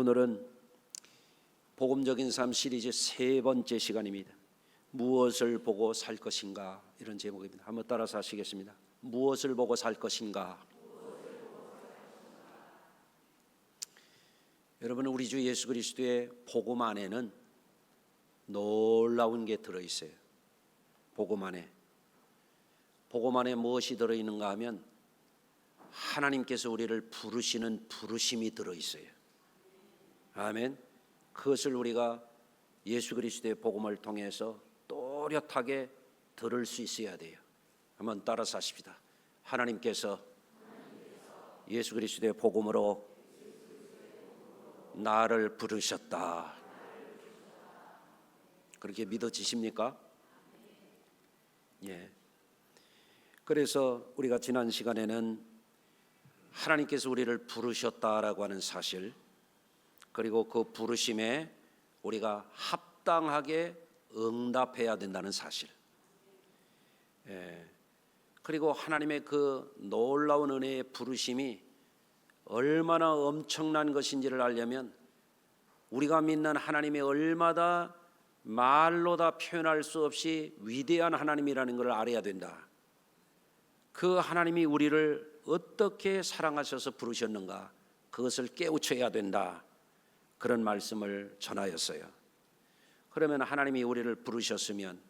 오늘은 복음적인 삶 시리즈 세 번째 시간입니다. 무엇을 보고 살 것인가, 이런 제목입니다. 한번 따라서 하시겠습니다. 무엇을 보고 살 것인가. 여러분, 우리 주 예수 그리스도의 복음 안에는 놀라운 게 들어있어요. 복음 안에 무엇이 들어있는가 하면 하나님께서 우리를 부르시는 부르심이 들어있어요. 아멘. 그것을 우리가 예수 그리스도의 복음을 통해서 또렷하게 들을 수 있어야 돼요. 한번 따라서 하십시다. 하나님께서 예수 그리스도의 복음으로 나를 부르셨다. 그렇게 믿어지십니까? 예. 그래서 우리가 지난 시간에는 하나님께서 우리를 부르셨다라고 하는 사실, 그리고 그 부르심에 우리가 합당하게 응답해야 된다는 사실, 그리고 하나님의 그 놀라운 은혜의 부르심이 얼마나 엄청난 것인지를 알려면 우리가 믿는 하나님이 얼마나 말로 다 표현할 수 없이 위대한 하나님이라는 것을 알아야 된다. 그 하나님이 우리를 어떻게 사랑하셔서 부르셨는가, 그것을 깨우쳐야 된다. 그런 말씀을 전하였어요. 그러면 하나님이 우리를 부르셨으면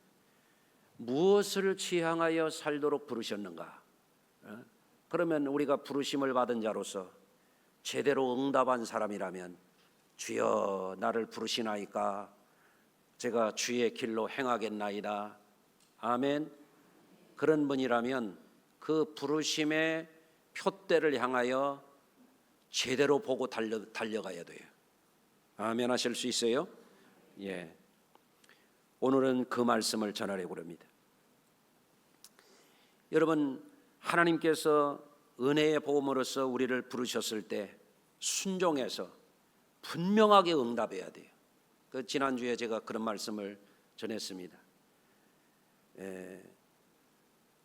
무엇을 지향하여 살도록 부르셨는가? 그러면 우리가 부르심을 받은 자로서 제대로 응답한 사람이라면, 주여 나를 부르시나이까 제가 주의 길로 행하겠나이다. 아멘. 그런 분이라면 그 부르심의 표대를 향하여 제대로 보고 달려가야 돼요. 아멘 하실 수 있어요? 예. 오늘은 그 말씀을 전하려고 합니다. 여러분, 하나님께서 은혜의 복음으로서 우리를 부르셨을 때 순종해서 분명하게 응답해야 돼요. 그 지난주에 제가 그런 말씀을 전했습니다.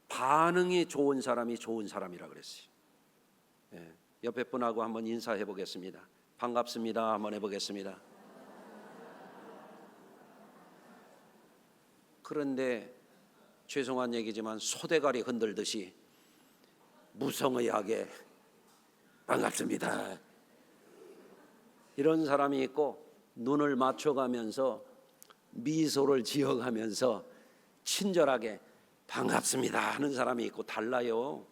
반응이 좋은 사람이 좋은 사람이라 그랬어요. 옆에 분하고 한번 인사해 보겠습니다. 반갑습니다 한번 해보겠습니다. 그런데 죄송한 얘기지만 소대가리 흔들듯이 무성의하게 반갑습니다, 이런 사람이 있고, 눈을 맞춰가면서 미소를 지어가면서 친절하게 반갑습니다 하는 사람이 있고, 달라요.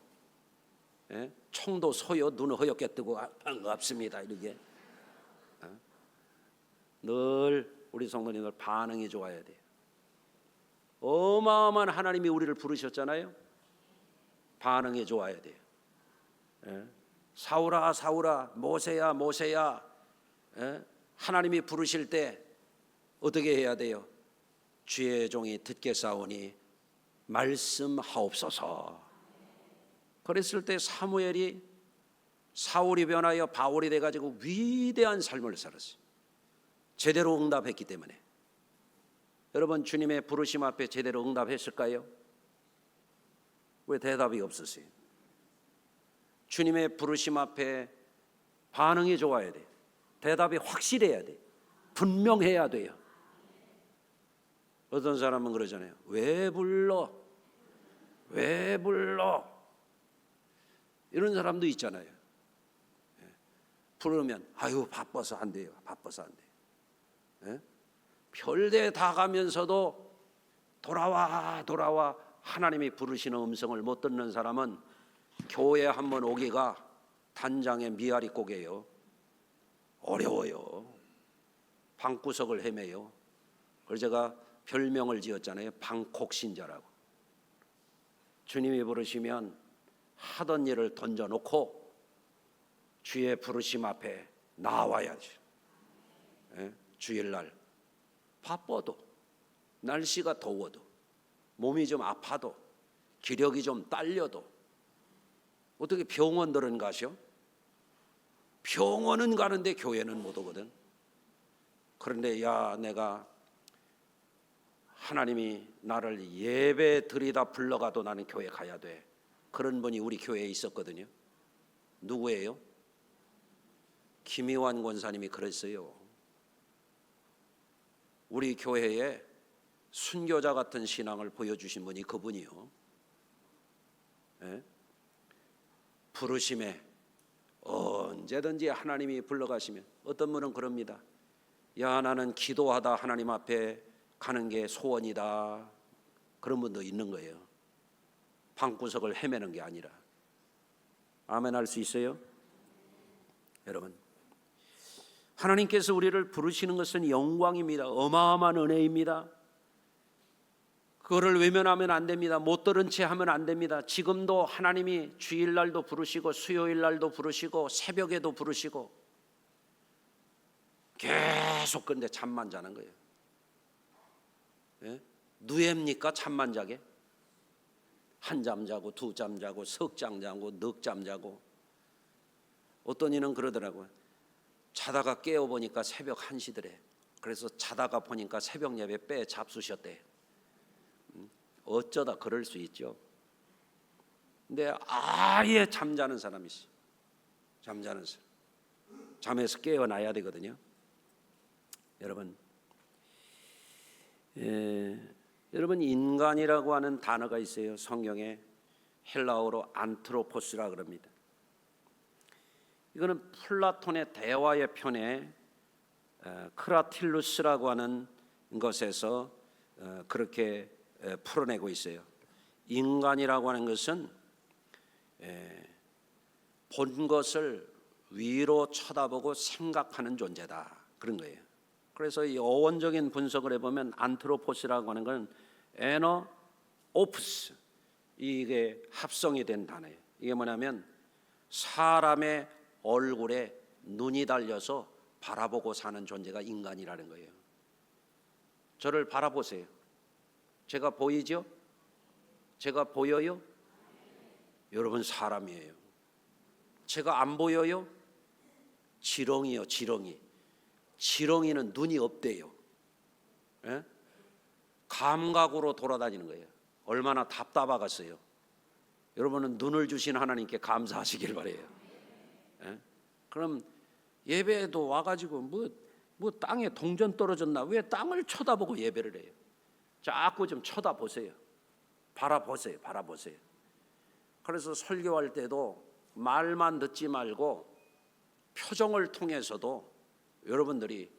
총도 소요, 눈을 허옇게 뜨고 반갑습니다 이렇게. 늘 우리 성도님들 반응이 좋아야 돼요. 어마어마한 하나님이 우리를 부르셨잖아요. 반응이 좋아야 돼요. 사울아 사울아, 모세야 모세야, 하나님이 부르실 때 어떻게 해야 돼요? 주의 종이 듣겠사오니 말씀하옵소서. 그랬을 때 사울이 변하여 바울이 돼가지고 위대한 삶을 살았어요. 제대로 응답했기 때문에. 여러분, 주님의 부르심 앞에 제대로 응답했을까요? 왜 대답이 없으세요? 주님의 부르심 앞에 반응이 좋아야 돼요. 대답이 확실해야 돼요. 분명해야 돼요. 어떤 사람은 그러잖아요. 왜 불러? 왜 불러? 이런 사람도 있잖아요. 부르면 아유 바빠서 안 돼요. 바빠서 안 돼요. 별데 다 가면서도 돌아와 하나님이 부르시는 음성을 못 듣는 사람은 교회 한번 오기가 단장의 미아리 고개요. 어려워요. 방구석을 헤매요. 그래서 제가 별명을 지었잖아요. 방콕신자라고. 주님이 부르시면 하던 일을 던져놓고 주의 부르심 앞에 나와야지. 주일날 바빠도, 날씨가 더워도, 몸이 좀 아파도, 기력이 좀 딸려도, 어떻게 병원들은 가셔? 병원은 가는데 교회는 못 오거든. 그런데 내가 하나님이 나를 예배 드리다 불러가도 나는 교회 가야 돼. 그런 분이 우리 교회에 있었거든요. 누구예요? 김희환 권사님이 그랬어요. 우리 교회에 순교자 같은 신앙을 보여주신 분이 그분이요. 예? 부르심에 언제든지 하나님이 불러가시면, 어떤 분은 그럽니다. 야, 나는 기도하다 하나님 앞에 가는 게 소원이다. 그런 분도 있는 거예요. 방구석을 헤매는 게 아니라. 아멘 할 수 있어요? 여러분, 하나님께서 우리를 부르시는 것은 영광입니다. 어마어마한 은혜입니다. 그거를 외면하면 안 됩니다. 못 들은 채 하면 안 됩니다. 지금도 하나님이 주일날도 부르시고 수요일날도 부르시고 새벽에도 부르시고 계속, 근데 잠만 자는 거예요. 예? 누입니까? 잠만 자게? 한잠 자고 두잠 자고 석잠 자고 넉잠 자고. 어떤 이는 그러더라고요. 자다가 깨어보니까 새벽 1시더래. 그래서 자다가 보니까 새벽 예배 빼 잡수셨대. 어쩌다 그럴 수 있죠. 근데 아예 잠자는 사람이 있어요. 잠자는 사람. 잠에서 깨어나야 되거든요. 여러분, 여러분, 인간이라고 하는 단어가 있어요. 성경에 헬라어로 안트로포스라 그럽니다. 이거는 플라톤의 대화의 편에 크라틸루스라고 하는 것에서 그렇게 풀어내고 있어요. 인간이라고 하는 것은 본 것을 위로 쳐다보고 생각하는 존재다, 그런 거예요. 그래서 이 어원적인 분석을 해보면 안트로포스라고 하는 건 에너 오프스, 이게 합성이 된 단어예요. 이게 뭐냐면 사람의 얼굴에 눈이 달려서 바라보고 사는 존재가 인간이라는 거예요. 저를 바라보세요. 제가 보이죠? 제가 보여요? 여러분, 사람이에요. 제가 안 보여요? 지렁이요, 지렁이. 지렁이는 눈이 없대요. 예? 감각으로 돌아다니는 거예요. 얼마나 답답하겠어요. 여러분은 눈을 주신 하나님께 감사하시길 바라요. 예? 그럼 예배에도 와가지고 뭐 땅에 동전 떨어졌나, 왜 땅을 쳐다보고 예배를 해요? 자꾸 좀 쳐다보세요. 바라보세요. 바라보세요. 그래서 설교할 때도 말만 듣지 말고 표정을 통해서도 여러분들이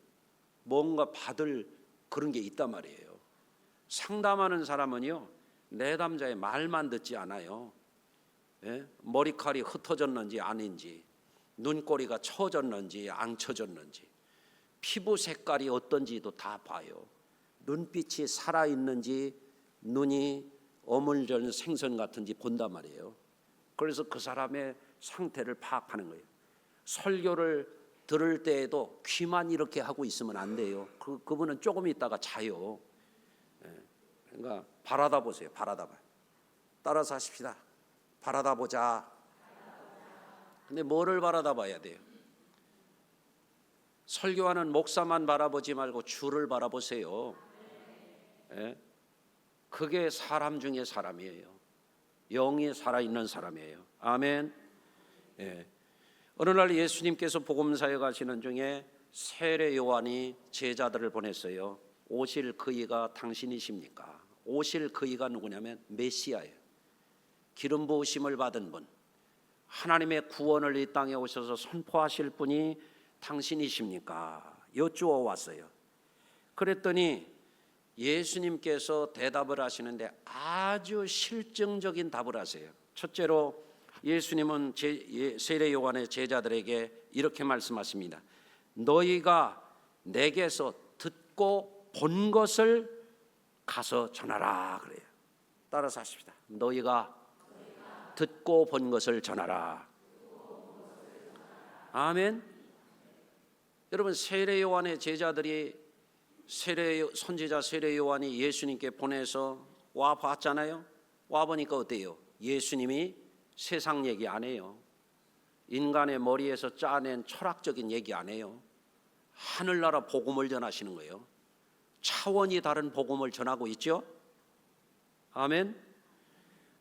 뭔가 받을 그런 게 있단 말이에요. 상담하는 사람은요, 내담자의 말만 듣지 않아요. 예? 머리칼이 흩어졌는지 아닌지, 눈꼬리가 처졌는지 안 처졌는지, 피부 색깔이 어떤지도 다 봐요. 눈빛이 살아있는지 눈이 어물전 생선 같은지 본단 말이에요. 그래서 그 사람의 상태를 파악하는 거예요. 설교를 들을 때에도 귀만 이렇게 하고 있으면 안 돼요. 그분은 조금 있다가 자요. 그러니까 바라다 보세요. 바라다 봐요. 따라서 하십시다. 바라다 보자. 근데 뭐를 바라다 봐야 돼요? 설교하는 목사만 바라보지 말고 주를 바라보세요. 예? 그게 사람 중에 사람이에요. 영이 살아있는 사람이에요. 아멘. 예. 어느 날 예수님께서 복음사에 가시는 중에 세례 요한이 제자들을 보냈어요. 오실 그이가 당신이십니까? 오실 그이가 누구냐면 메시아예요. 기름 부으심을 받은 분, 하나님의 구원을 이 땅에 오셔서 선포하실 분이 당신이십니까? 여쭈어 왔어요. 그랬더니 예수님께서 대답을 하시는데 아주 실증적인 답을 하세요. 첫째로 예수님은 세례 요한의 제자들에게 이렇게 말씀하십니다. 너희가 내게서 듣고 본 것을 가서 전하라 그래요. 따라서 하십시다. 너희가 듣고 본 것을 전하라. 아멘. 여러분, 세례 요한의 제자들이 선지자 세례 요한이 예수님께 보내서 와 봤잖아요. 와 보니까 어때요? 예수님이 세상 얘기 안 해요. 인간의 머리에서 짜낸 철학적인 얘기 안 해요. 하늘나라 복음을 전하시는 거예요. 차원이 다른 복음을 전하고 있죠. 아멘.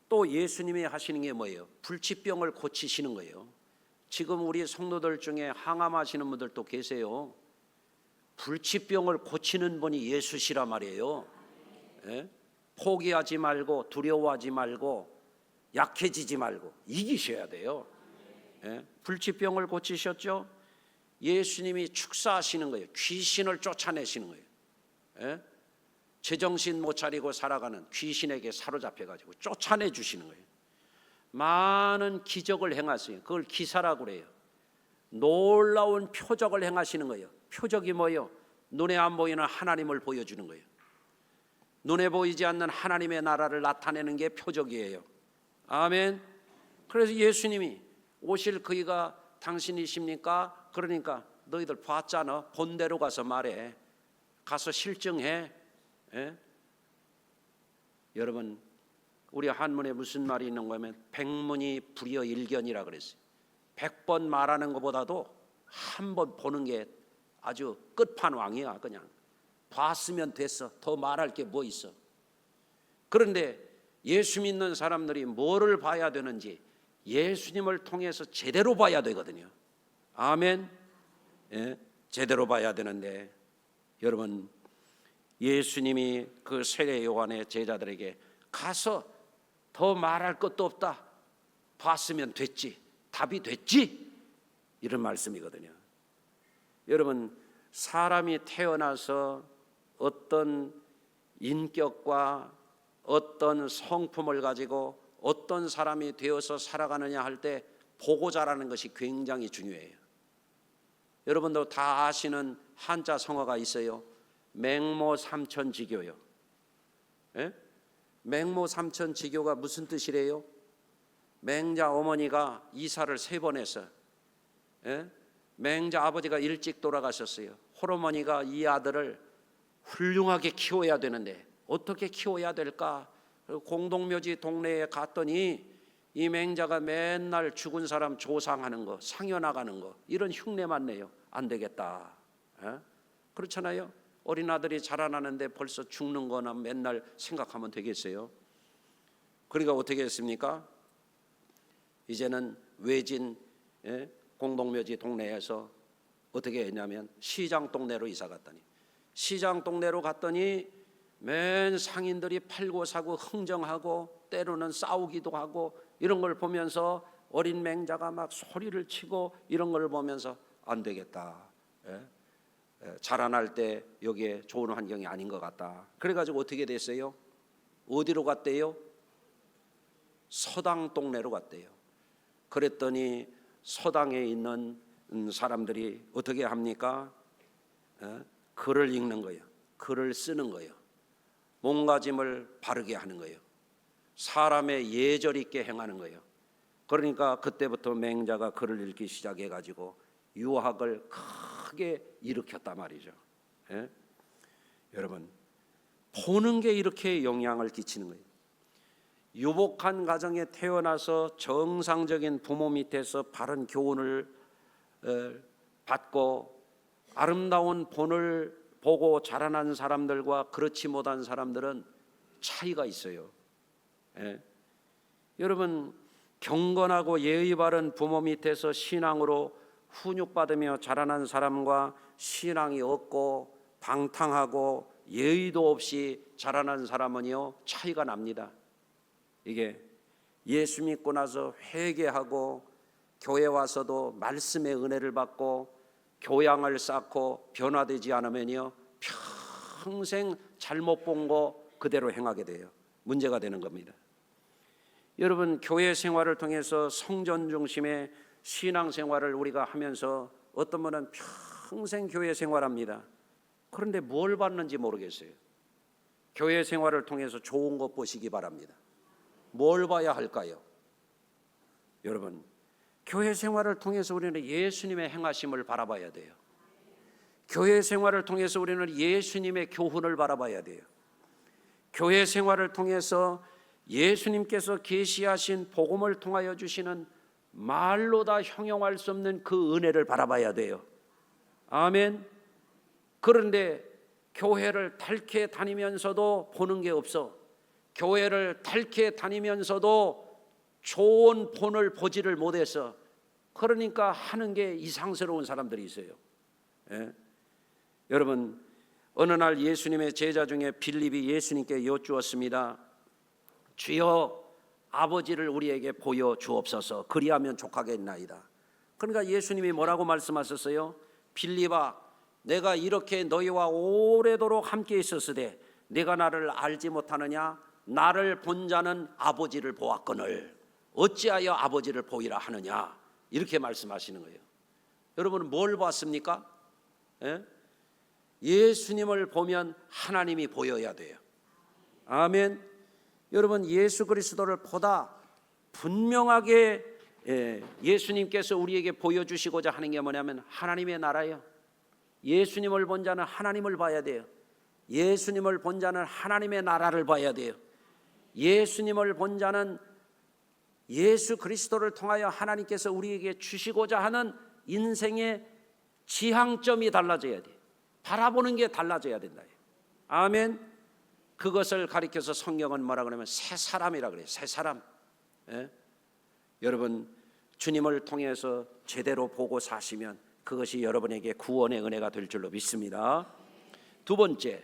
또 예수님이 하시는 게 뭐예요? 불치병을 고치시는 거예요. 지금 우리 성도들 중에 항암하시는 분들도 계세요. 불치병을 고치는 분이 예수시라 말이에요. 예? 포기하지 말고 두려워하지 말고 약해지지 말고 이기셔야 돼요. 예? 불치병을 고치셨죠? 예수님이 축사하시는 거예요. 귀신을 쫓아내시는 거예요. 예? 제정신 못 차리고 살아가는 귀신에게 사로잡혀가지고 쫓아내 주시는 거예요. 많은 기적을 행하세요. 그걸 기사라고 그래요. 놀라운 표적을 행하시는 거예요. 표적이 뭐예요? 눈에 안 보이는 하나님을 보여주는 거예요. 눈에 보이지 않는 하나님의 나라를 나타내는 게 표적이에요. 아멘. 그래서 예수님이 오실 그이가 당신이십니까? 그러니까 너희들 봤잖아. 본대로 가서 말해. 가서 실증해. 예? 여러분, 우리 한문에 무슨 말이 있는 거면 백문이 불여일견이라 그랬어요. 100번 말하는 것보다도 한 번 보는 게 아주 끝판왕이야. 그냥 봤으면 됐어. 더 말할 게 뭐 있어. 그런데 예수 믿는 사람들이 뭐를 봐야 되는지 예수님을 통해서 제대로 봐야 되거든요. 아멘. 예, 제대로 봐야 되는데 여러분, 예수님이 그 세례 요한의 제자들에게 가서 더 말할 것도 없다. 봤으면 됐지. 답이 됐지. 이런 말씀이거든요. 여러분, 사람이 태어나서 어떤 인격과 어떤 성품을 가지고 어떤 사람이 되어서 살아가느냐 할 때 보고 자라는 것이 굉장히 중요해요. 여러분도 다 아시는 한자 성어가 있어요. 맹모삼천지교요. 예? 맹모삼천지교가 무슨 뜻이래요? 맹자 어머니가 이사를 3번 했어요. 예? 맹자 아버지가 일찍 돌아가셨어요. 홀어머니가 이 아들을 훌륭하게 키워야 되는데 어떻게 키워야 될까? 공동묘지 동네에 갔더니 이 맹자가 맨날 죽은 사람 조상하는 거, 상여나가는 거 이런 흉내만 내요. 안 되겠다. 예? 그렇잖아요. 어린 아들이 자라나는데 벌써 죽는 거나 맨날 생각하면 되겠어요. 그러니까 어떻게 했습니까? 이제는 외진 공동묘지 동네에서 어떻게 했냐면 시장 동네로 이사 갔더니 시장 동네로 갔더니 맨 상인들이 팔고 사고 흥정하고 때로는 싸우기도 하고 이런 걸 보면서 어린 맹자가 막 소리를 치고 이런 걸 보면서 안 되겠다. 자라날 때 여기에 좋은 환경이 아닌 것 같다. 그래가지고 어떻게 됐어요? 어디로 갔대요? 서당 동네로 갔대요. 그랬더니 서당에 있는 사람들이 어떻게 합니까? 글을 읽는 거예요. 글을 쓰는 거예요. 몸가짐을 바르게 하는 거예요. 사람의 예절 있게 행하는 거예요. 그러니까 그때부터 맹자가 글을 읽기 시작해가지고 유학을 크게 일으켰단 말이죠. 예? 여러분, 보는 게 이렇게 영향을 끼치는 거예요. 유복한 가정에 태어나서 정상적인 부모 밑에서 바른 교훈을 받고 아름다운 본을 보고 자라난 사람들과 그렇지 못한 사람들은 차이가 있어요. 예. 여러분, 경건하고 예의 바른 부모 밑에서 신앙으로 훈육받으며 자라난 사람과 신앙이 없고 방탕하고 예의도 없이 자라난 사람은요 차이가 납니다. 이게 예수 믿고 나서 회개하고 교회 와서도 말씀의 은혜를 받고 교양을 쌓고 변화되지 않으면요 평생 잘못 본 거 그대로 행하게 돼요. 문제가 되는 겁니다. 여러분, 교회 생활을 통해서 성전 중심의 신앙생활을 우리가 하면서 어떤 분은 평생 교회 생활합니다. 그런데 뭘 받는지 모르겠어요. 교회 생활을 통해서 좋은 것 보시기 바랍니다. 뭘 봐야 할까요? 여러분, 교회 생활을 통해서 우리는 예수님의 행하심을 바라봐야 돼요. 교회 생활을 통해서 우리는 예수님의 교훈을 바라봐야 돼요. 교회 생활을 통해서 예수님께서 계시하신 복음을 통하여 주시는 말로 다 형용할 수 없는 그 은혜를 바라봐야 돼요. 아멘. 그런데 교회를 닳게 다니면서도 보는 게 없어. 교회를 닳게 다니면서도 좋은 본을 보지를 못해서 그러니까 하는 게 이상스러운 사람들이 있어요. 예? 여러분, 어느 날 예수님의 제자 중에 빌립이 예수님께 여쭈었습니다. 주여, 아버지를 우리에게 보여주옵소서. 그리하면 족하겠나이다. 그러니까 예수님이 뭐라고 말씀하셨어요? 빌립아, 내가 이렇게 너희와 오래도록 함께 있었으되 네가 나를 알지 못하느냐? 나를 본 자는 아버지를 보았거늘 어찌하여 아버지를 보이라 하느냐? 이렇게 말씀하시는 거예요. 여러분은 뭘 봤습니까? 예? 예수님을 보면 하나님이 보여야 돼요. 아멘. 여러분, 예수 그리스도를 보다 분명하게 예수님께서 우리에게 보여주시고자 하는 게 뭐냐면 하나님의 나라예요. 예수님을 본 자는 하나님을 봐야 돼요. 예수님을 본 자는 하나님의 나라를 봐야 돼요. 예수님을 본 자는 예수 그리스도를 통하여 하나님께서 우리에게 주시고자 하는 인생의 지향점이 달라져야 돼요. 바라보는 게 달라져야 된다. 아멘. 그것을 가리켜서 성경은 뭐라 그러냐면 새 사람이라 그래요. 새 사람. 예? 여러분, 주님을 통해서 제대로 보고 사시면 그것이 여러분에게 구원의 은혜가 될 줄로 믿습니다. 두 번째,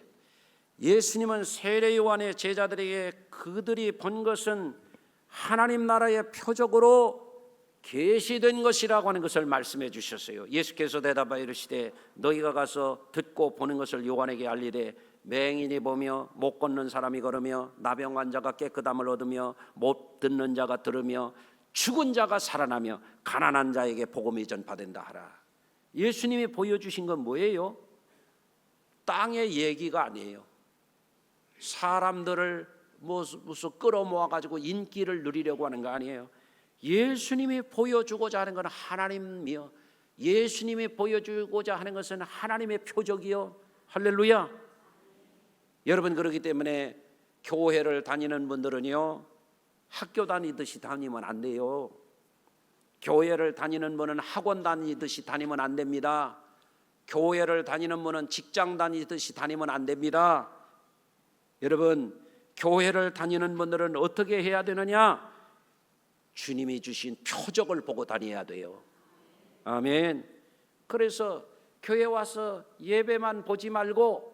예수님은 세례 요한의 제자들에게 그들이 본 것은 하나님 나라의 표적으로 계시된 것이라고 하는 것을 말씀해 주셨어요. 예수께서 대답하여 이르시되 너희가 가서 듣고 보는 것을 요한에게 알리되 맹인이 보며 못 걷는 사람이 걸으며 나병 환자가 깨끗함을 얻으며 못 듣는 자가 들으며 죽은 자가 살아나며 가난한 자에게 복음이 전파된다 하라. 예수님이 보여주신 건 뭐예요? 땅의 얘기가 아니에요. 사람들을 무슨 끌어모아 가지고 인기를 누리려고 하는 거 아니에요. 예수님이 보여주고자 하는 건 하나님이요, 예수님이 보여주고자 하는 것은 하나님의 표적이요. 할렐루야. 여러분, 그렇기 때문에 교회를 다니는 분들은요, 학교 다니듯이 다니면 안 돼요. 교회를 다니는 분은 학원 다니듯이 다니면 안 됩니다. 교회를 다니는 분은 직장 다니듯이 다니면 안 됩니다. 여러분, 교회를 다니는 분들은 어떻게 해야 되느냐? 주님이 주신 표적을 보고 다녀야 돼요. 아멘. 그래서 교회 와서 예배만 보지 말고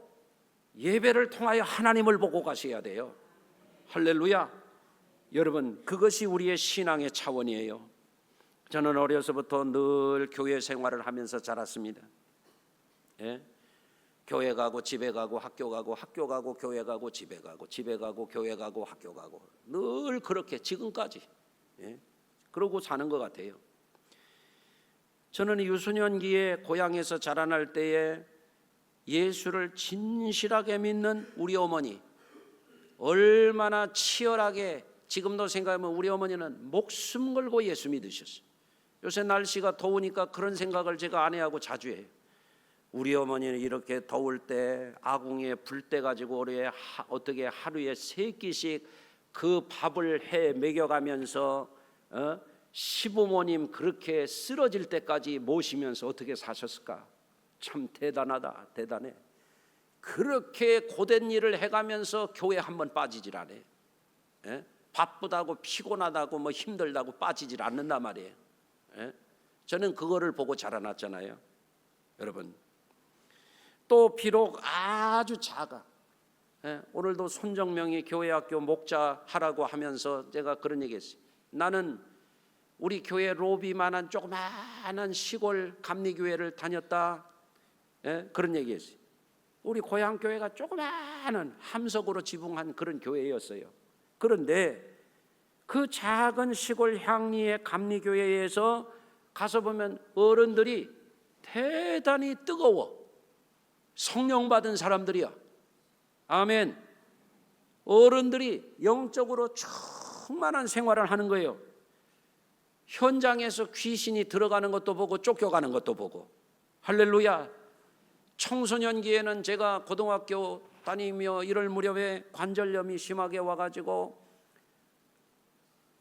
예배를 통하여 하나님을 보고 가셔야 돼요. 할렐루야. 여러분, 그것이 우리의 신앙의 차원이에요. 저는 어려서부터 늘 교회 생활을 하면서 자랐습니다. 예? 교회 가고 집에 가고 학교 가고 학교 가고 교회 가고 집에 가고 집에 가고 교회 가고 학교 가고 늘 그렇게 지금까지 그러고 사는 것 같아요. 저는 유소년기에 고향에서 자라날 때에 예수를 진실하게 믿는 우리 어머니, 얼마나 치열하게, 지금도 생각하면 우리 어머니는 목숨 걸고 예수 믿으셨어요. 요새 날씨가 더우니까 그런 생각을 제가 아내하고 자주 해요. 우리 어머니는 이렇게 더울 때 아궁이에 불 때 가지고 어떻게 하루에 3끼씩 그 밥을 해 먹여가면서 시부모님 그렇게 쓰러질 때까지 모시면서 어떻게 사셨을까? 참 대단하다, 대단해. 그렇게 고된 일을 해가면서 교회 한번 빠지질 않아. 바쁘다고 피곤하다고 뭐 힘들다고 빠지질 않는단 말이에요. 저는 그거를 보고 자라났잖아요. 여러분, 또 비록 아주 작아, 오늘도 손정명이 교회학교 목자 하라고 하면서 제가 그런 얘기했어요. 나는 우리 교회 로비만한 조그마한 시골 감리교회를 다녔다, 그런 얘기했어요. 우리 고향 교회가 조그마한 함석으로 지붕한 그런 교회였어요. 그런데 그 작은 시골 향리의 감리교회에서 가서 보면 어른들이 대단히 뜨거워. 성령 받은 사람들이야. 아멘. 어른들이 영적으로 충만한 생활을 하는 거예요. 현장에서 귀신이 들어가는 것도 보고 쫓겨가는 것도 보고. 할렐루야. 청소년기에는 제가 고등학교 다니며 이럴 무렵에 관절염이 심하게 와가지고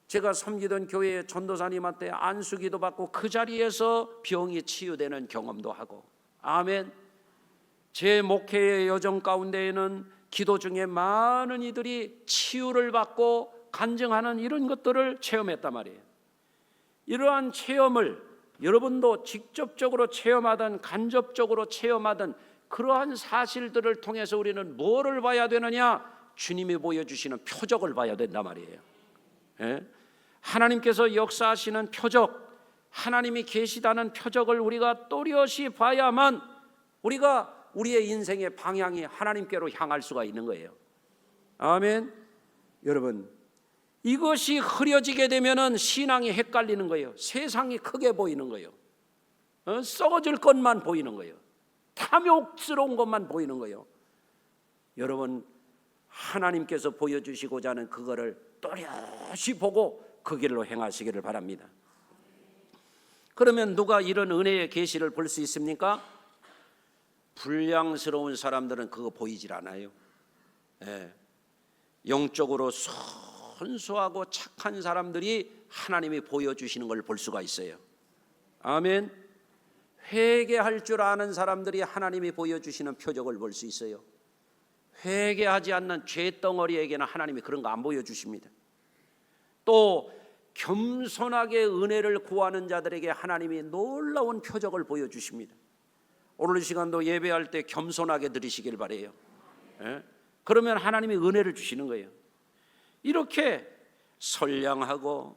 제가 섬기던 교회의 전도사님한테 안수기도 받고 그 자리에서 병이 치유되는 경험도 하고. 아멘. 제 목회의 여정 가운데에는 기도 중에 많은 이들이 치유를 받고 간증하는 이런 것들을 체험했단 말이에요. 이러한 체험을 여러분도 직접적으로 체험하든 간접적으로 체험하든 그러한 사실들을 통해서 우리는 뭐를 봐야 되느냐? 주님이 보여주시는 표적을 봐야 된단 말이에요. 예? 하나님께서 역사하시는 표적, 하나님이 계시다는 표적을 우리가 또렷이 봐야만 우리가 우리의 인생의 방향이 하나님께로 향할 수가 있는 거예요. 아멘. 여러분, 이것이 흐려지게 되면은 신앙이 헷갈리는 거예요. 세상이 크게 보이는 거예요. 썩어질 것만 보이는 거예요. 탐욕스러운 것만 보이는 거예요. 여러분, 하나님께서 보여주시고자 하는 그거를 또렷이 보고 그 길로 행하시기를 바랍니다. 그러면 누가 이런 은혜의 계시를 볼 수 있습니까? 불량스러운 사람들은 그거 보이질 않아요. 예. 영적으로 순수하고 착한 사람들이 하나님이 보여주시는 걸 볼 수가 있어요. 아멘. 회개할 줄 아는 사람들이 하나님이 보여주시는 표적을 볼 수 있어요. 회개하지 않는 죄덩어리에게는 하나님이 그런 거 안 보여주십니다. 또 겸손하게 은혜를 구하는 자들에게 하나님이 놀라운 표적을 보여주십니다. 오늘 이 시간도 예배할 때 겸손하게 드리시길 바라요. 예? 그러면 하나님이 은혜를 주시는 거예요. 이렇게 선량하고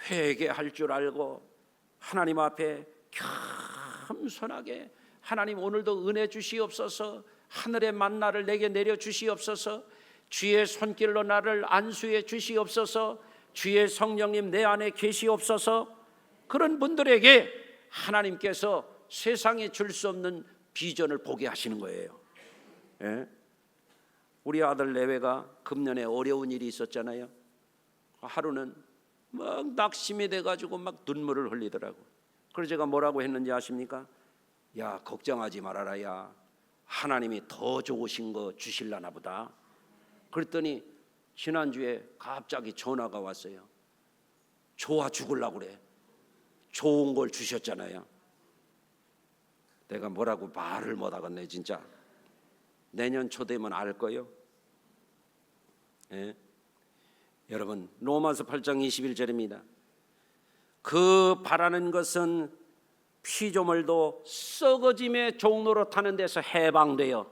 회개할 줄 알고 하나님 앞에 겸손하게 하나님 오늘도 은혜 주시옵소서, 하늘의 만나를 내게 내려 주시옵소서, 주의 손길로 나를 안수해 주시옵소서, 주의 성령님 내 안에 계시옵소서, 그런 분들에게 하나님께서 세상에 줄 수 없는 비전을 보게 하시는 거예요. 예? 우리 아들 내외가 금년에 어려운 일이 있었잖아요. 하루는 막 낙심이 돼가지고 막 눈물을 흘리더라고. 그래서 제가 뭐라고 했는지 아십니까? 야, 걱정하지 말아라. 야, 하나님이 더 좋으신 거 주실라나 보다. 그랬더니 지난주에 갑자기 전화가 왔어요. 좋아 죽으려고 그래. 좋은 걸 주셨잖아요. 내가 뭐라고 말을 못하겠네 진짜. 내년 초 되면 알 거요. 예? 여러분, 로마서 8장 21절입니다. 그 바라는 것은 피조물도 썩어짐의 종로로 타는 데서 해방되어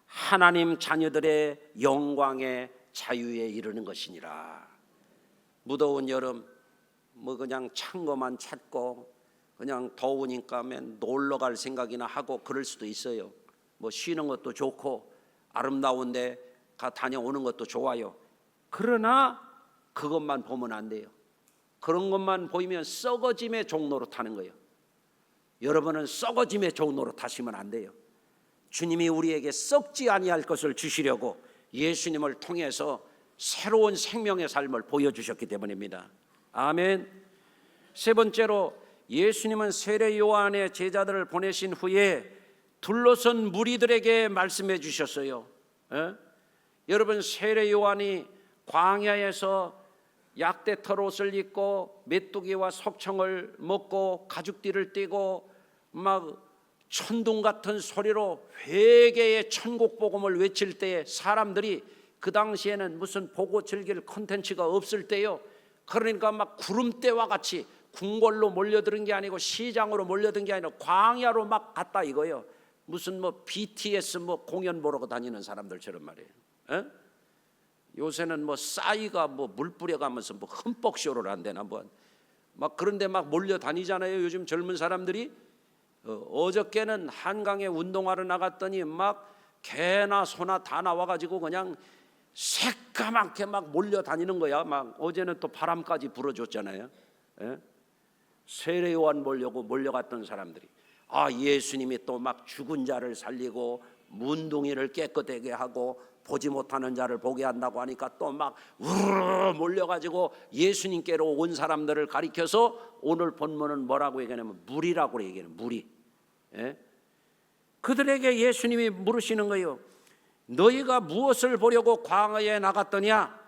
하나님 자녀들의 영광의 자유에 이르는 것이니라. 무더운 여름 뭐 그냥 찬 것만 찾고 그냥 더우니까 놀러 갈 생각이나 하고 그럴 수도 있어요. 뭐 쉬는 것도 좋고 아름다운데 다녀오는 것도 좋아요. 그러나 그것만 보면 안 돼요. 그런 것만 보이면 썩어짐의 종로로 타는 거예요. 여러분은 썩어짐의 종로로 타시면 안 돼요. 주님이 우리에게 썩지 아니할 것을 주시려고 예수님을 통해서 새로운 생명의 삶을 보여주셨기 때문입니다. 아멘. 세 번째로, 예수님은 세례 요한의 제자들을 보내신 후에 둘러선 무리들에게 말씀해 주셨어요. 여러분, 세례 요한이 광야에서 약대 털옷을 입고 메뚜기와 석청을 먹고 가죽띠를 띠고 막 천둥 같은 소리로 회개의 천국 복음을 외칠 때에 사람들이, 그 당시에는 무슨 보고 즐길 콘텐츠가 없을 때요, 그러니까 막 구름대와 같이 궁궐로 몰려드는 게 아니고 시장으로 몰려든 게 아니라 광야로 막 갔다 이거예요. 무슨 뭐 BTS 뭐 공연 보러 다니는 사람들처럼 말이에요. 에? 요새는 뭐 싸이가 뭐 물 뿌려가면서 뭐 흠뻑 쇼를 한대나 뭐 막 그런데 막 몰려 다니잖아요. 요즘 젊은 사람들이. 어저께는 한강에 운동하러 나갔더니 막 개나 소나 다 나와가지고 그냥 새까맣게 막 몰려 다니는 거야. 막 어제는 또 바람까지 불어줬잖아요. 에? 세례 요한 보려고 몰려갔던 사람들이, 아, 예수님이 또 막 죽은 자를 살리고 문둥이를 깨끗하게 하고 보지 못하는 자를 보게 한다고 하니까 또 막 우르르 몰려가지고 예수님께로 온 사람들을 가리켜서 오늘 본문은 뭐라고 얘기하냐면 무리라고 얘기해요. 무리. 예? 그들에게 예수님이 물으시는 거예요. 너희가 무엇을 보려고 광야에 나갔더냐?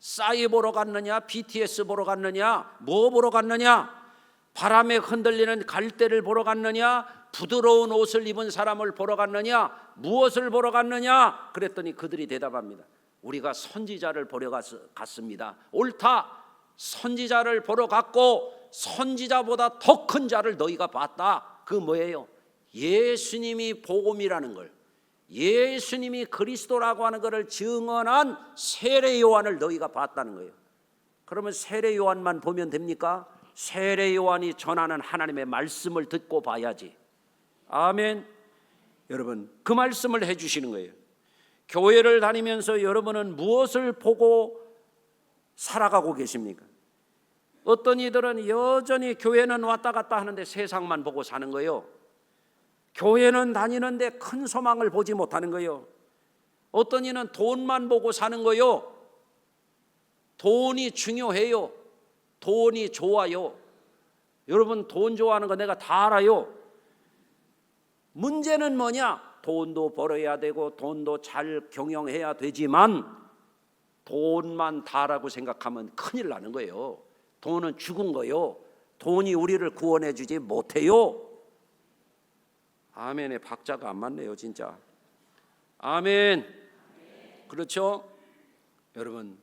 싸이 보러 갔느냐? BTS 보러 갔느냐? 뭐 보러 갔느냐? 바람에 흔들리는 갈대를 보러 갔느냐? 부드러운 옷을 입은 사람을 보러 갔느냐? 무엇을 보러 갔느냐? 그랬더니 그들이 대답합니다. 우리가 선지자를 보러 갔습니다. 옳다. 선지자를 보러 갔고 선지자보다 더 큰 자를 너희가 봤다. 그 뭐예요? 예수님이 복음이라는 걸, 예수님이 그리스도라고 하는 것을 증언한 세례 요한을 너희가 봤다는 거예요. 그러면 세례 요한만 보면 됩니까? 세례 요한이 전하는 하나님의 말씀을 듣고 봐야지. 아멘. 여러분, 그 말씀을 해주시는 거예요. 교회를 다니면서 여러분은 무엇을 보고 살아가고 계십니까? 어떤 이들은 여전히 교회는 왔다 갔다 하는데 세상만 보고 사는 거예요. 교회는 다니는데 큰 소망을 보지 못하는 거예요. 어떤 이는 돈만 보고 사는 거예요. 돈이 중요해요. 돈이 좋아요. 여러분, 돈 좋아하는 거 내가 다 알아요. 문제는 뭐냐? 돈도 벌어야 되고 돈도 잘 경영해야 되지만 돈만 다라고 생각하면 큰일 나는 거예요. 돈은 죽은 거예요. 돈이 우리를 구원해 주지 못해요. 아멘의 박자가 안 맞네요, 진짜. 아멘. 그렇죠? 여러분,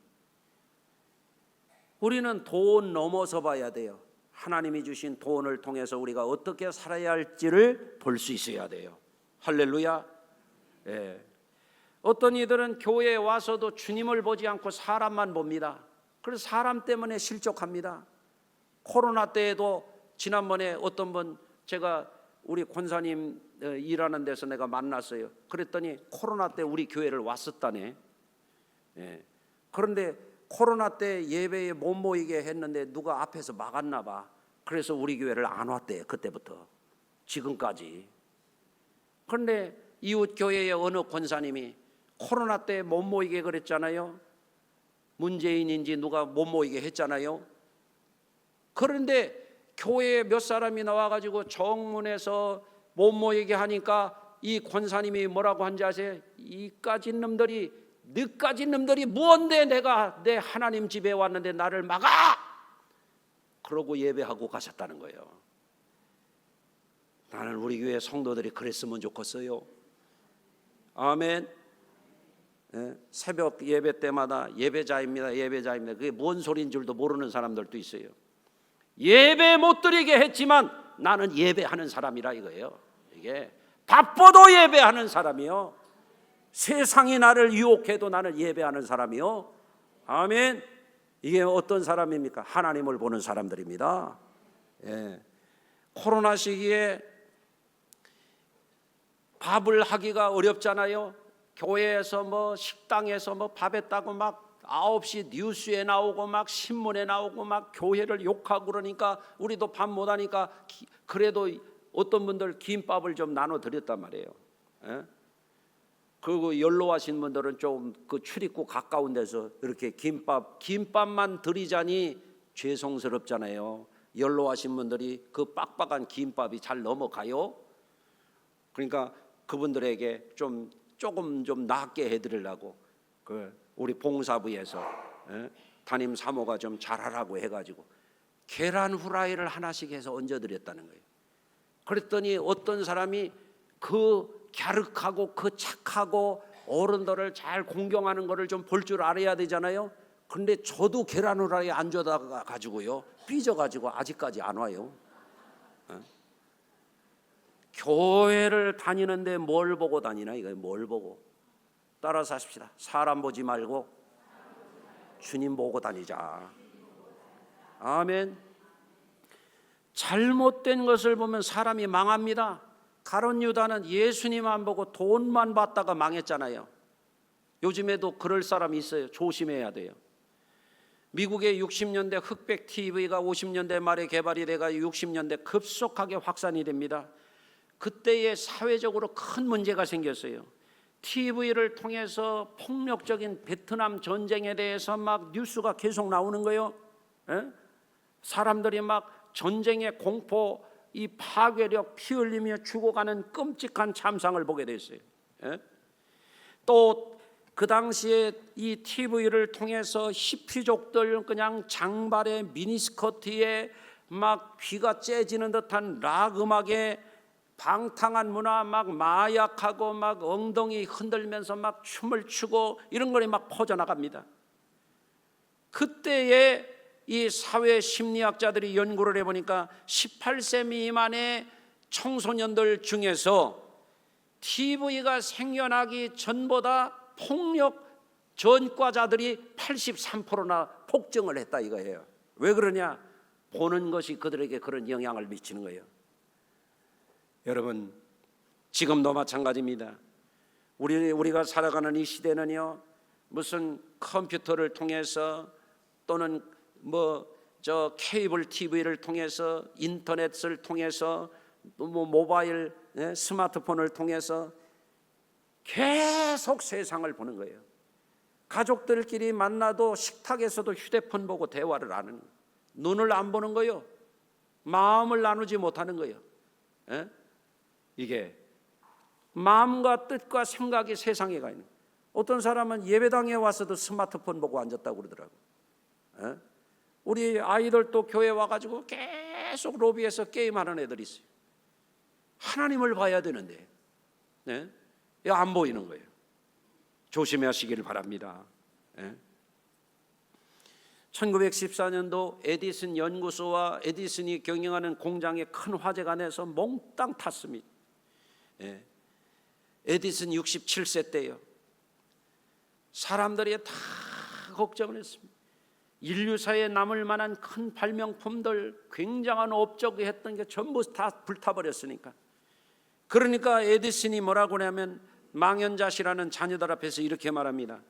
우리는 돈 넘어서 봐야 돼요. 하나님이 주신 돈을 통해서 우리가 어떻게 살아야 할지를 볼 수 있어야 돼요. 할렐루야. 예. 어떤 이들은 교회에 와서도 주님을 보지 않고 사람만 봅니다. 그래서 사람 때문에 실족합니다. 코로나 때에도 지난번에 어떤 분, 제가 우리 권사님 일하는 데서 내가 만났어요. 그랬더니 코로나 때 우리 교회를 왔었다네. 예. 그런데 코로나 때 예배에 못 모이게 했는데 누가 앞에서 막았나 봐. 그래서 우리 교회를 안 왔대. 그때부터 지금까지. 그런데 이웃 교회의 어느 권사님이 코로나 때 못 모이게 그랬잖아요. 문재인인지 누가 못 모이게 했잖아요. 그런데 교회에 몇 사람이 나와가지고 정문에서 못 모이게 하니까 이 권사님이 뭐라고 한지 아세요? 이까진 놈들이, 너까진 놈들이 무언데 내가 내 하나님 집에 왔는데 나를 막아! 그러고 예배하고 가셨다는 거예요. 나는 우리 교회 성도들이 그랬으면 좋겠어요. 아멘. 예? 새벽 예배 때마다 예배자입니다, 예배자입니다. 그게 뭔 소리인 줄도 모르는 사람들도 있어요. 예배 못 드리게 했지만 나는 예배하는 사람이라 이거예요. 이게 바빠도 예배하는 사람이요. 세상이 나를 유혹해도 나는 예배하는 사람이요. 아멘. 이게 어떤 사람입니까? 하나님을 보는 사람들입니다. 예. 코로나 시기에 밥을 하기가 어렵잖아요. 교회에서 뭐 식당에서 뭐 밥 했다고 막 9시 뉴스에 나오고 막 신문에 나오고 막 교회를 욕하고 그러니까 우리도 밥 못하니까 그래도 어떤 분들 김밥을 좀 나눠 드렸단 말이에요. 예? 그리고 연로하신 분들은 좀 그 출입구 가까운 데서 이렇게 김밥만 드리자니 죄송스럽잖아요. 연로하신 분들이 그 빡빡한 김밥이 잘 넘어가요. 그러니까 그분들에게 조금 좀 낫게 해드리려고 우리 봉사부에서 담임 사모가 좀 잘하라고 해가지고 계란 후라이를 하나씩 해서 얹어드렸다는 거예요. 그랬더니 어떤 사람이 그 갸륵하고 그 착하고 어른들을 잘 공경하는 거를 좀 볼 줄 알아야 되잖아요. 근데 저도 계란 후라이 안 줘다가 가지고요 삐져가지고 아직까지 안 와요. 교회를 다니는데 뭘 보고 다니나 이거예요. 뭘 보고. 따라서 하십시다. 사람 보지 말고 주님 보고 다니자. 아멘. 잘못된 것을 보면 사람이 망합니다. 가룟 유다는 예수님만 보고 돈만 받다가 망했잖아요. 요즘에도 그럴 사람이 있어요. 조심해야 돼요. 미국의 60년대 흑백 TV가 50년대 말에 개발이 돼가 60년대 급속하게 확산이 됩니다. 그때에 사회적으로 큰 문제가 생겼어요. TV를 통해서 폭력적인 베트남 전쟁에 대해서 막 뉴스가 계속 나오는 거예요. 에? 사람들이 막 전쟁의 공포, 이 파괴력, 피 흘리며 죽어가는 끔찍한 참상을 보게 됐어요. 또 그 당시에 이 TV를 통해서 히피족들 그냥 장발에 미니스커트에 막 귀가 째지는 듯한 락 음악에 방탕한 문화, 막 마약하고 막 엉덩이 흔들면서 막 춤을 추고 이런 거리 막 퍼져나갑니다. 그때에 이 사회 심리학자들이 연구를 해보니까 18세 미만의 청소년들 중에서 TV가 생겨나기 전보다 폭력 전과자들이 83%나 폭증을 했다 이거예요. 왜 그러냐? 보는 것이 그들에게 그런 영향을 미치는 거예요. 여러분, 지금도 마찬가지입니다. 우리가 살아가는 이 시대는요, 무슨 컴퓨터를 통해서 또는 케이블 TV를 통해서, 인터넷을 통해서, 또 모바일 스마트폰을 통해서 계속 세상을 보는 거예요. 가족들끼리 만나도 식탁에서도 휴대폰 보고 대화를 하는 거예요. 눈을 안 보는 거예요. 마음을 나누지 못하는 거예요. 이게 마음과 뜻과 생각이 세상에 가 있는 거예요. 어떤 사람은 예배당에 와서도 스마트폰 보고 앉았다고 그러더라고요. 우리 아이들도 교회 와가지고 계속 로비에서 게임하는 애들이 있어요. 하나님을 봐야 되는데 안 보이는 거예요. 조심하시길 바랍니다. 1914년도 에디슨 연구소와 에디슨이 경영하는 공장에 큰 화재가 나서 몽땅 탔습니다. 에디슨 67세 때요. 사람들이 다 걱정을 했습니다. 인류사에 남을 만한 큰 발명품들, 굉장한 업적이 했던 게 전부 다 불타버렸으니까. 그러니까 에디슨이 뭐라고 하냐면 망연자실하는 자녀들 앞에서 이렇게 말합니다.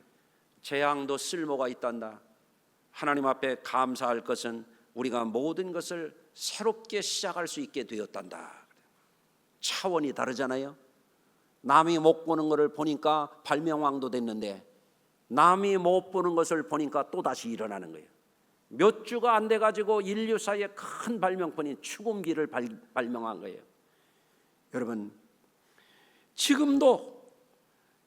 재앙도 쓸모가 있단다. 하나님 앞에 감사할 것은 우리가 모든 것을 새롭게 시작할 수 있게 되었단다. 차원이 다르잖아요. 남이 못 보는 것을 보니까 발명왕도 됐는데 남이 못 보는 것을 보니까 또다시 일어나는 거예요. 몇 주가 안 돼가지고 인류사의 큰 발명품인 축음기를 발명한 거예요. 여러분, 지금도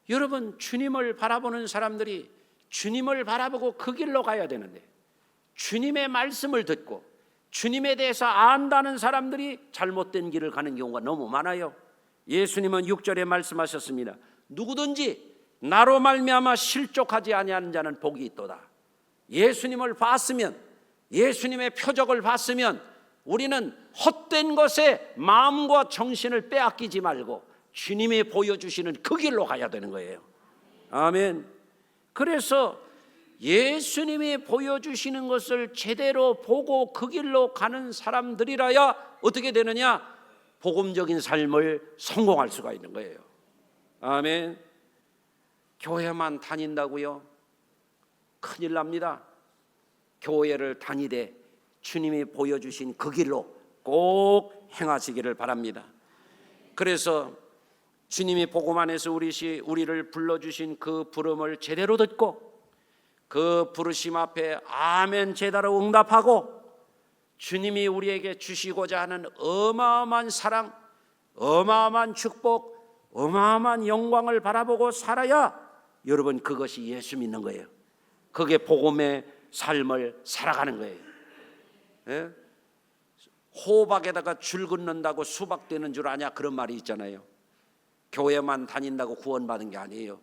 여러분 주님을 바라보는 사람들이 주님을 바라보고 그 길로 가야 되는데 주님의 말씀을 듣고 주님에 대해서 안다는 사람들이 잘못된 길을 가는 경우가 너무 많아요. 예수님은 6절에 말씀하셨습니다. 누구든지 나로 말미암아 실족하지 아니하는 자는 복이 있도다. 예수님을 봤으면, 예수님의 표적을 봤으면 우리는 헛된 것에 마음과 정신을 빼앗기지 말고 주님이 보여주시는 그 길로 가야 되는 거예요. 아멘. 그래서 예수님이 보여주시는 것을 제대로 보고 그 길로 가는 사람들이라야 어떻게 되느냐? 복음적인 삶을 성공할 수가 있는 거예요. 아멘. 교회만 다닌다고요? 큰일 납니다. 교회를 다니되 주님이 보여주신 그 길로 꼭 행하시기를 바랍니다. 그래서 주님이 복음 안에서 우리를 불러주신 그 부름을 제대로 듣고 그 부르심 앞에 아멘 제대로 응답하고 주님이 우리에게 주시고자 하는 어마어마한 사랑, 어마어마한 축복, 어마어마한 영광을 바라보고 살아야 여러분 그것이 예수 믿는 거예요. 그게 복음의 삶을 살아가는 거예요. 예? 호박에다가 줄 긋는다고 수박 되는 줄 아냐? 그런 말이 있잖아요. 교회만 다닌다고 구원받은 게 아니에요.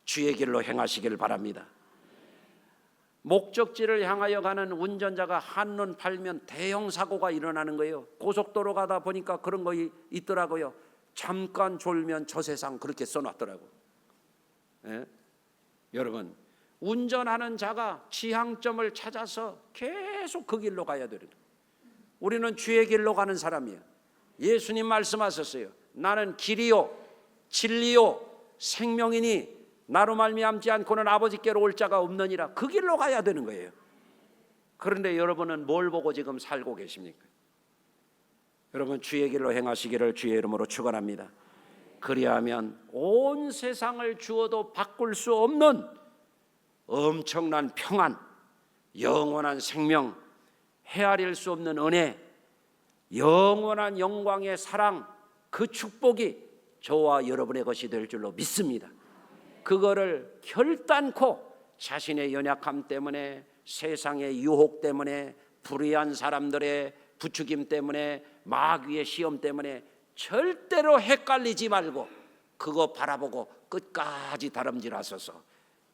주의 길로 행하시기를 바랍니다. 목적지를 향하여 가는 운전자가 한눈 팔면 대형 사고가 일어나는 거예요. 고속도로 가다 보니까 그런 거 있더라고요. 잠깐 졸면 저 세상 그렇게 써놨더라고. 예? 여러분, 운전하는 자가 지향점을 찾아서 계속 그 길로 가야 되는 거예요. 우리는 주의 길로 가는 사람이에요. 예수님 말씀하셨어요. 나는 길이요 진리요 생명이니 나로 말미암지 않고는 아버지께로 올 자가 없느니라. 그 길로 가야 되는 거예요. 그런데 여러분은 뭘 보고 지금 살고 계십니까? 여러분 주의 길로 행하시기를 주의 이름으로 축원합니다. 그리하면 온 세상을 주어도 바꿀 수 없는 엄청난 평안, 영원한 생명, 헤아릴 수 없는 은혜, 영원한 영광의 사랑, 그 축복이 저와 여러분의 것이 될 줄로 믿습니다. 그거를 결단코 자신의 연약함 때문에, 세상의 유혹 때문에, 불의한 사람들의 부추김 때문에, 마귀의 시험 때문에 절대로 헷갈리지 말고 그거 바라보고 끝까지 다름질하소서.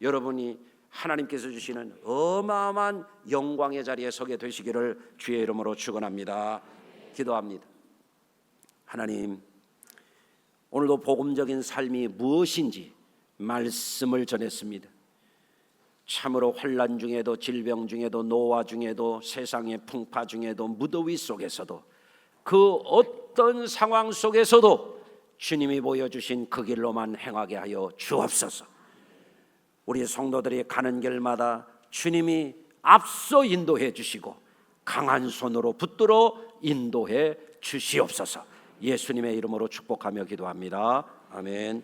여러분이 하나님께서 주시는 어마어마한 영광의 자리에 서게 되시기를 주의 이름으로 축원합니다. 기도합니다. 하나님, 오늘도 복음적인 삶이 무엇인지 말씀을 전했습니다. 참으로 환난 중에도, 질병 중에도, 노화 중에도, 세상의 풍파 중에도, 무더위 속에서도, 그 어떤 상황 속에서도 주님이 보여주신 그 길로만 행하게 하여 주옵소서. 우리 성도들이 가는 길마다 주님이 앞서 인도해 주시고 강한 손으로 붙들어 인도해 주시옵소서. 예수님의 이름으로 축복하며 기도합니다. 아멘.